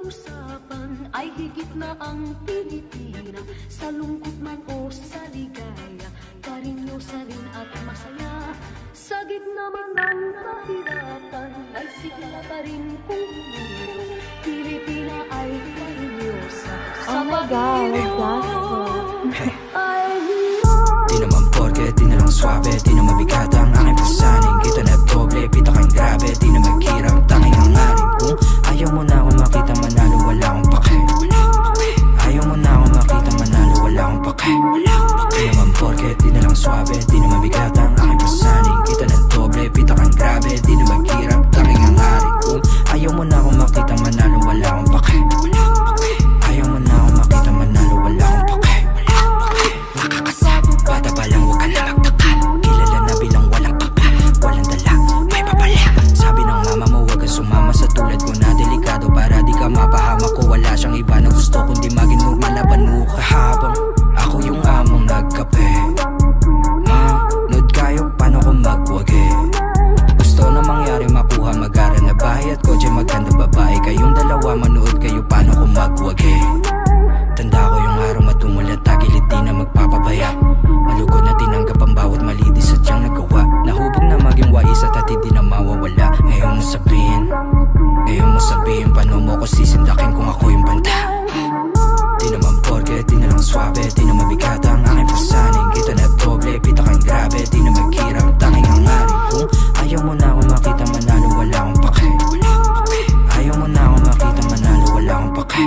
usapan ay higit na ang Pilipinas. Sa lungkot man o sa ligaya, karinyosa rin at masaya. Sa gitna man ng kahirapan ay sigla pa rin kung umiro. Pilipina ay karinyosa. Oh my God, gospel. Ay Di naman porke, di na lang swabe, di na mabigat ang aking pasaning. Kita na doble, pita kang grabe, di na maghirap, tanging hangarin. Kung ayaw mo na akong makita manalo, wala akong pake. Ayaw mo na akong makita manalo, wala akong pake. Di naman porke, di na lang swabe, di na mabigat ang aking pasaning. Kita na doble, pita kang grabe, di na maghirap, tanging hangarin. Kung ayaw mo na akong makita manalo, wala akong pake. Ayaw mo na akong makita manalo, wala akong pake. Bata pa lang, huwag ka na magtaka. Kilala na bilang walang papa, walang dala, may papala. Sabi ng mama mo, huwag kang sumama sa tulad ko na delikado. Para di ka mapahamak ko, wala siyang iba na gusto kundi maging normal na banuka. Habang ako yung among nagkape, nood kayo, paano ko magwagi? Gusto na mangyari makuha, mag-aral na bahay at kotse, maganda babae. Kayong dalawa, manood kayo, paano ko magwagi? Tanda ko yung araw matumulat, tagilid di na magpapabaya. Malugod na tinanggap ang bawat mali, di sadyang nagawa. Nahubog na maging wais at hati di na mawawala. Ngayon mo sabihin, paano mo ko sisindakin kung ako yung banda? Di naman porke, di na lang swabe, di na mabigat ang aking pasaning. Kita na doble, pita kang grabe, di na maghirap, tanging hangarin. Kung ayaw mo na akong makita manalo, wala akong pake. Ayaw mo na akong makita manalo, wala akong pake.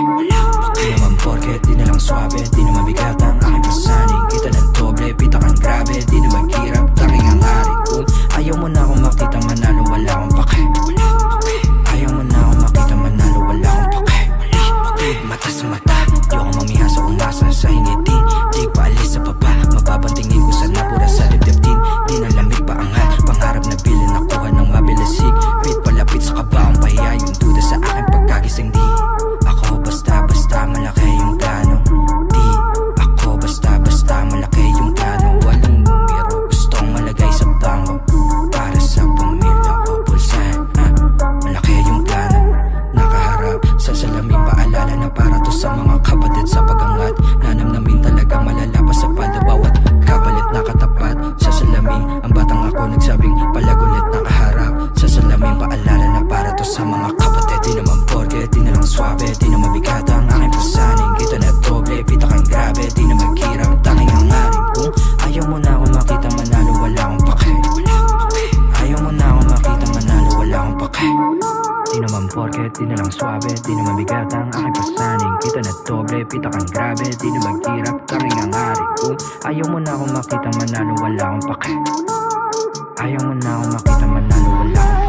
Di naman porke, di na lang swabe, di na mabigat ang aking pasaning. Kita na doble, pita kang grabe, di na maghirap, tanging hangarin. Kung ayaw mo na akong makita manalo, wala akong pake. Ayaw mo na akong makita manalo, wala akong pake. Mata sa mata, di ako mamiha sa umasa sa hingitin. Di pa alis sa baba, mapapantingin ko sa napura sa dibdib din. Di na lamig pa angat, pangarap na bilin nakuha ng mabilisig. Pit palapit sa kabaong pahiya, yung duda sa aking pagkagising. Di ako basta-basta malaki yung plano. Di ako basta-basta malaki yung plano. Walang numero, gustong malagay sa bangko para sa pamilya ko. Pulsan, malaki yung plano. Nakaharap sa salamin, paalala na para to sa mga kapatid sa pagangat. Nanamnamin talaga malalapas sa palda, bawat kapalit nakatapat sa salamin. Ang batang ako nagsabing palagulit nakaharap sa salamin, paalala na para to sa mga kapatid. Di naman porke, di na lang swabe, di na mabigat ang aking pasaning. Kita na doble, pita kang grabe, di na maghirap, tanging hangarin. Kung ayaw mo na akong makita manalo, wala akong pake. Ayaw mo na akong makita manalo, wala akong pake. Di naman porke, di na lang swabe, di na mabigat ang aking pasaning. Kita na doble, pita kang grabe, di na maghirap, tanging hangarin. Kung ayaw mo na akong makita manalo, wala akong pake. Ayaw mo na akong makita manalo, wala akong pake.